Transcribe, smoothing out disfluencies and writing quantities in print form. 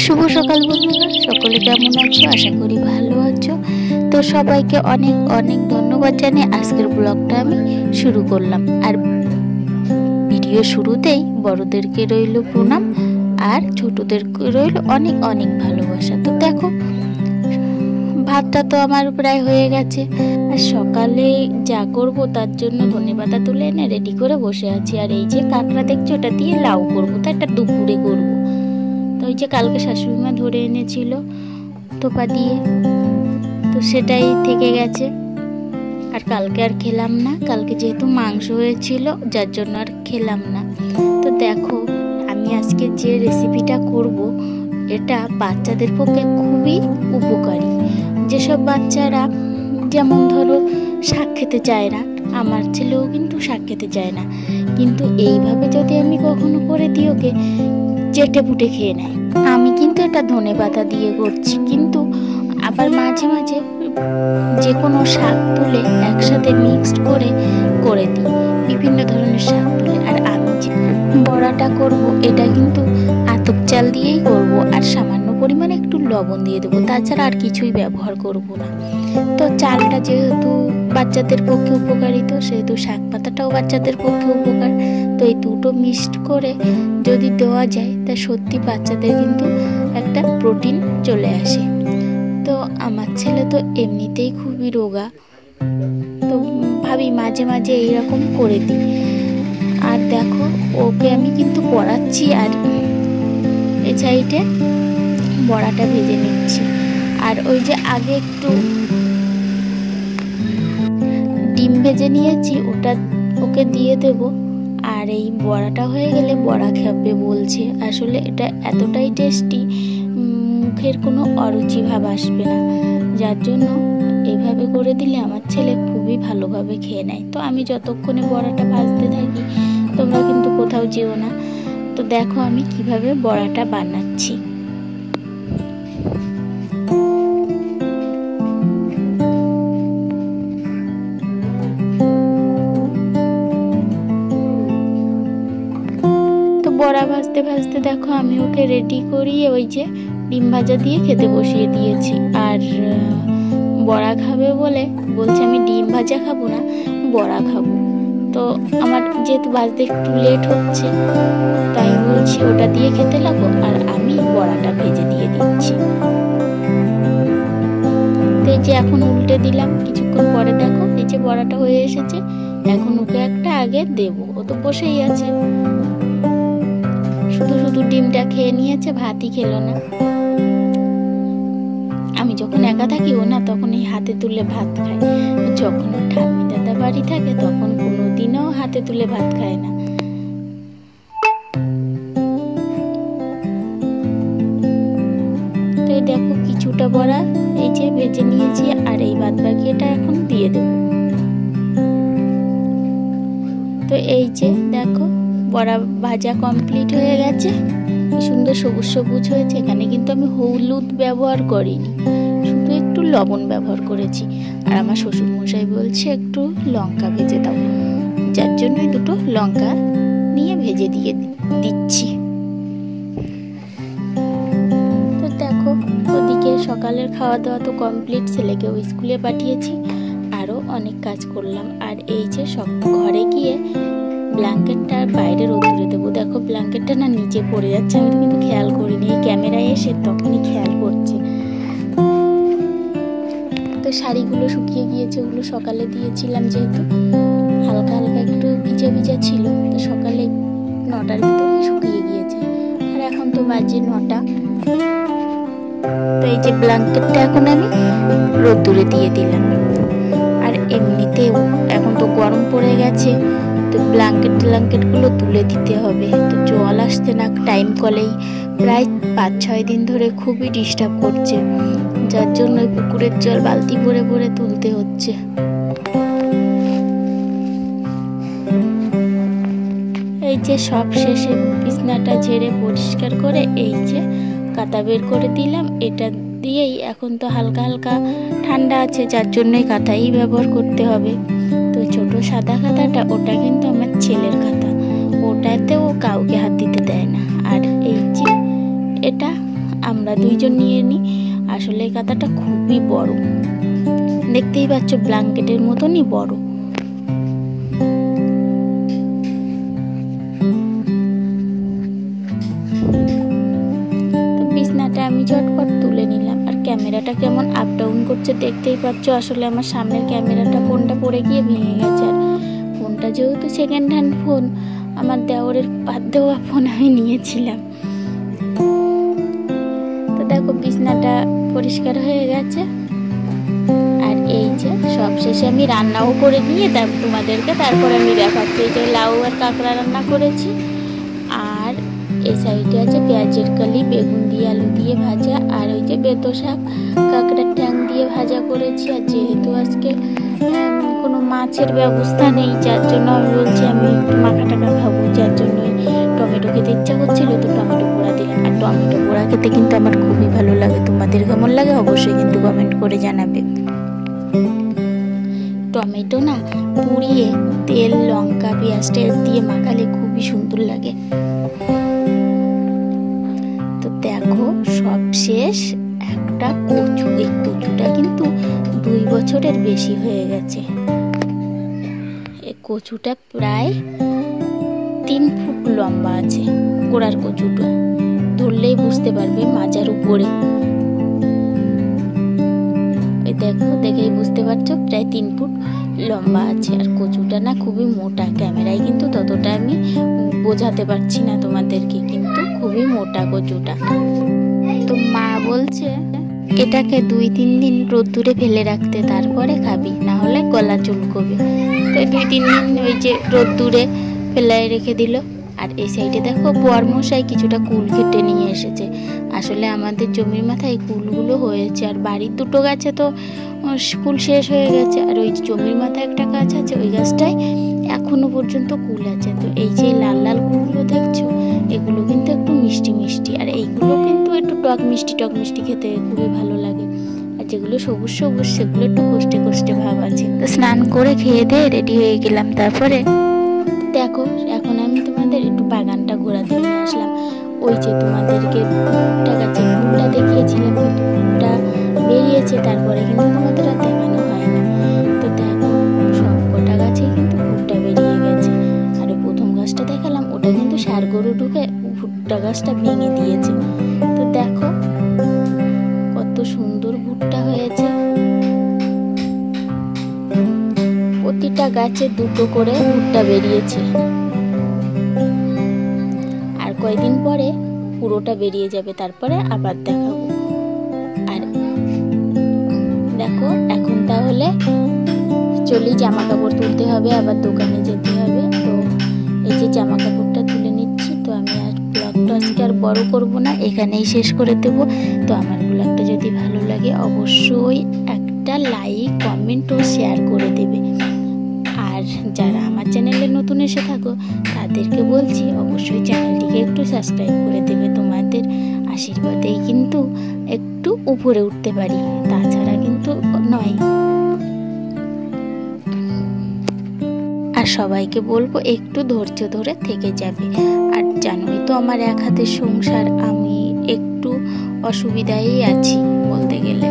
শুভ সকাল বন্ধুরা, সকলে কেমন আছো? আশা করি ভালো আছো। তো সবাইকে অনেক অনেক ধন্যবাদ জানিয়ে আজকের ব্লগটা আমি শুরু করলাম। আর ভিডিও শুরুতেই বড়দেরকে রইল প্রণাম আর ছোটদেরকে রইল অনেক অনেক ভালোবাসা। তো দেখো, ভাতটা তো আমার প্রায় হয়ে গেছে। আর সকালে যা করব তার জন্য ধনেপাতা তুলে এনে রেডি করে বসে আছি। আর এই যে কাঁকড়া দেখছো, ওটা দিয়ে লাউ করবো, তো একটা দুপুরে করবো। তো ওই যে কালকে শাশুড়ি মা ধরে এনেছিল তোপা দিয়ে, তো সেটাই থেকে গেছে। আর কালকে আর খেলাম না, কালকে যেহেতু মাংস হয়েছিল যার জন্য আর খেলাম না। তো দেখো, আমি আজকে যে রেসিপিটা করব এটা বাচ্চাদের পক্ষে খুবই উপকারী। যেসব বাচ্চারা যেমন ধরো শাক খেতে চায় না, আমার ছেলেও কিন্তু শাক খেতে চায় না, কিন্তু এইভাবে যদি আমি কখনো করে দিই ওকে, চেটে পুটে খেয়ে নেয়। আমি কিন্তু এটা ধনেপাতা দিয়ে করছি, কিন্তু আবার মাঝে মাঝে যে কোনো শাক তুলে একসাথে মিক্সড করে দিই, বিভিন্ন ধরনের শাক তুলে। আর আমি যে বড়াটা করব এটা কিন্তু আতপ চাল দিয়েই করব, আর সামান্য পরিমাণে একটু লবণ দিয়ে দেবো, তাছাড়া আর কিছুই ব্যবহার করব না। তো চালটা যেহেতু বাচ্চাদের পক্ষে উপকারী, তো সেহেতু শাক পাতাটাও বাচ্চাদের পক্ষে উপকার। তো এই দুটো মিক্সড করে যদি দেওয়া যায় তা সত্যি বাচ্চাদের কিন্তু একটা প্রোটিন চলে আসে। তো আমার ছেলে তো এমনিতেই খুবই রোগা, তো ভাবি মাঝে মাঝে এইরকম করে দিই। আর দেখো, ওকে আমি কিন্তু পড়াচ্ছি আর এ সাইডে বড়াটা ভেজে নিচ্ছি। আর ওই যে আগে একটু ডিম ভেজে নিয়েছি, ওটা ওকে দিয়ে দেব। আর এই বড়াটা হয়ে গেলে বড়া খাবে বলছে। আসলে এটা এতটাই টেস্টি, মুখের কোনো অরুচি ভাব আসবে না, যার জন্য এইভাবে করে দিলে আমার ছেলে খুবই ভালোভাবে খেয়ে নেয়। তো আমি যতক্ষণে বড়াটা ভাজতে থাকি, তোমরা কিন্তু কোথাও যেও না। তো দেখো আমি কিভাবে বড়াটা বানাচ্ছি। বড়া ভাজতে ভাজতে দেখো আমি ওকে রেডি করিয়ে ওই যে ডিম ভাজা দিয়ে খেতে বসিয়ে দিয়েছি। আর বড়া খাবে বলে বলছে আমি ডিম ভাজা খাবো না, বড়া খাবো। তো আমার যেহেতু ভাজতে একটু লেট হচ্ছে, তাই বলছি ওটা দিয়ে খেতে লাগো, আর আমি বড়াটা ভেজে দিয়ে দিচ্ছি। তো এই যে এখন উল্টে দিলাম, কিছুক্ষণ পরে দেখো এই যে বড়াটা হয়ে এসেছে। এখন ওকে একটা আগে দেবো, ও তো বসেই আছে, শুধু শুধু ডিমটা খেয়ে নিয়েছে, ভাতই খেলো না। আমি যখন একা থাকি ও না তখন এই হাতে তুলে ভাত খায়, যখন ঠাম্মি দাদা বাড়ি থাকে তখন কোনোদিনও হাতে তুলে ভাত খায় না। তো এই দেখো কিছুটা বড়া এই যে ভেজে নিয়েছি, আর এই বাদ বাকি এটা এখন দিয়ে দেব। তো এই যে দেখো বড়া ভাজা কমপ্লিট হয়ে গেছে, কি সুন্দর সবুজ সবুজ হয়েছে। এখানে কিন্তু আমি হলুদ ব্যবহার করিনি, শুধু একটু লবণ ব্যবহার করেছি। আর আমার শ্বশুর মশাই বলছে একটু লঙ্কা ভেজে দাও, যার জন্য দুটো লঙ্কা নিয়ে ভেজে দিয়ে দিচ্ছি। তো দেখো ওদিকে সকালের খাওয়া দাওয়া তো কমপ্লিট, ছেলেকেও স্কুলে পাঠিয়েছি, আরও অনেক কাজ করলাম। আর এই যে সব ঘরে গিয়ে ব্ল্যাঙ্কেটটা বাইরে রোদ্দুরে দেবো। দেখো ব্ল্যাঙ্কেটটা না নিচে পড়ে যাচ্ছে, আমি কিন্তু খেয়াল করিনি, এই ক্যামেরায় এসে তখনই খেয়াল করছে। তো শাড়িগুলো শুকিয়ে গিয়েছে, ওগুলো সকালে দিয়েছিলাম, যেহেতু হালকা হালকা একটু ভিজা ভিজা ছিল, তো সকালে 9টার ভিতরেই শুকিয়ে গিয়েছে। আর এখন তো বাজে 9টা। তো এই যে ব্ল্যাঙ্কেটটা এখন আমি রোদ্দুরে দিয়ে দিলাম। আর এমনিতেও এখন তো গরম পড়ে গেছে, তো ব্ল্যাঙ্কেটগুলো তুলে দিতে হবে। তো জল আসছে না টাইম কলেই, প্রায় 5-6 দিন ধরে খুবই ডিস্টার্ব করছে, যার জন্য পুকুরের জল বালতি ভরে ভরে তুলতে হচ্ছে। এই যে সব শেষে বিছনাটা ঝেড়ে পরিষ্কার করে এই যে কাঁথা বের করে দিলাম, এটা দিয়েই এখন তো হালকা হালকা ঠান্ডা আছে, যার জন্যই কাঁথাই ব্যবহার করতে হবে। তো ছোট সাদা কাঁথাটা ওটা কিন্তু আমার ছেলের কাঁথা, ওটাতেও কাউকে হাত দিতে দেয় না। আর এই যে এটা আমরা দুইজন নিয়ে নিই। আসলে এই কাঁথাটা খুবই বড়, দেখতেই পাচ্ছ ব্ল্যাঙ্কেটের মতনই বড়। তো বিছনাটা আমি ঝটপট তুলে নিলাম। আর ক্যামেরাটা কেমন আপ ডাউন করছে দেখতেই পাচ্ছ। আসলে আমার সামনের ক্যামেরাটা ফোনটা পড়ে গিয়ে ভেঙে গেছে। আর ফোনটা যেহেতু সেকেন্ড হ্যান্ড ফোন, আমার দেওরের বাদ দেওয়া ফোন আমি নিয়েছিলাম। তো দেখো বিছনাটা পরিষ্কার হয়ে গেছে। আর এই যে সব শেষে আমি রান্নাও করে নিয়ে তোমাদেরকে তারপরে আমি দেখাচ্ছি। এই যে লাউ আর কাঁকড়া রান্না করেছি। আর এই সাইডে আছে পেঁয়াজের কালি, বেগুন দিয়ে আলু দিয়ে ভাজা, আর ওই যে বেতো শাক কাঁকড়ার ট্যাং দিয়ে ভাজা করেছি। আর যেহেতু আজকে কোনো মাছের ব্যবস্থা নেই, যার জন্য আমি বলছি আমি একটু মাখা টাকা খাবো, যার জন্যই টমেটো খেতে ইচ্ছা করছিল, তো টমেটো পোড়া দিলাম। আর টমেটো পোড়া খেতে কিন্তু আমার খুবই ভালো লাগে। তোমাদের কেমন লাগে অবশ্যই কিন্তু কমেন্ট করে জানাবে। টমেটো না পুড়িয়ে তেল, লঙ্কা, পেঁয়াজ টেয়াজ দিয়ে মাখালে খুবই সুন্দর লাগে। তো দেখো সব শেষ একটা কচু। এই কচুটা কিন্তু 2 বছরের বেশি হয়ে গেছে। এই কচুটা প্রায় 3 ফুট লম্বা আছে। গোড়ার কচুটা ধরলেই বুঝতে পারবে, মাজার উপরে। দেখো, দেখেই বুঝতে পারছো প্রায় 3 ফুট লম্বা আছে। আর কচুটা না খুবই মোটা। ক্যামেরায় কিন্তু ততটা আমি বোঝাতে পারছি না তোমাদেরকে, কিন্তু খুবই মোটা কচুটা। তো মা বলছে এটাকে 2-3 দিন রোদ্দুরে ফেলে রাখতে, তারপরে খাবি, না হলে গলা চুলকবে। তো 2-3 দিন ওই যে রোদ্দুরে ফেলে রেখে দিল। আর এই সাইডে দেখো বরমশাই কিছুটা কুল কেটে নিয়ে এসেছে। আসলে আমাদের জমির মাথায় কুলগুলো হয়েছে, আর বাড়ির 2টো গাছে তো কুল শেষ হয়ে গেছে। আর ওই জমির মাথায় একটা গাছ আছে, ওই গাছটায় এখনো পর্যন্ত কুল আছে। তো এই যে লাল লাল কুলগুলো দেখছো, এগুলো কিন্তু একটু মিষ্টি মিষ্টি, আর এইগুলো কিন্তু একটু টক মিষ্টি খেতে খুবই ভালো লাগে। আর যেগুলো সবুজ সবুজ সেগুলো একটু কষ্টে কষ্টে ভাব আছে। তো স্নান করে খেয়ে দিয়ে রেডি হয়ে গেলাম। তারপরে দেখো এখন আমি তোমাদের একটু বাগানটা ঘোরাতে নিয়ে আসলাম। ওই যে তোমাদেরকে ভুট্টা গাছের ফুলটা দেখিয়েছিলাম, কিন্তু ফুলটা বেরিয়েছে, তারপরে কিন্তু তোমাদের আর দেখানো হয়নি। তো দেখো সব কটা গাছে কিন্তু ভুট্টা বেরিয়ে গেছে। আর ওই প্রথম গাছটা দেখালাম, ওটা কিন্তু ষাঁড় গরু ঢুকে ভুট্টা গাছটা ভেঙে দিয়েছে। তো দেখো কত সুন্দর ভুট্টা হয়েছে। প্রতিটা গাছে 2টো করে ভুট্টা বেরিয়েছে। আর কয়েকদিন পরে পুরোটা বেরিয়ে যাবে, তারপরে আবার দেখাবো। আর দেখো এখন তাহলে চলি, জামা কাপড় তুলতে হবে, আবার দোকানে যেতে হবে। তো এই যে জামা কাপড়টা তুলে নিচ্ছি। তো আমি আর ব্লগটা আজকে আর বড় করব না, এখানেই শেষ করে দেব। তো আমার ব্লগটা যদি ভালো লাগে অবশ্যই একটা লাইক, কমেন্ট ও শেয়ার করে দেবে। আর যারা আমার চ্যানেলে নতুন এসে থাকো তাদেরকে বলছি অবশ্যই চ্যানেলটিকে একটু সাবস্ক্রাইব করে দেবে। তোমাদের আশীর্বাদেই কিন্তু একটু উপরে উঠতে পারি, তাছাড়া কিন্তু নয়। আর সবাইকে বলবো একটু ধৈর্য ধরে থেকে যাবে। আর জানোই তো আমার এক হাতের সংসার, আমি একটু অসুবিধায় আছি বলতে গেলে।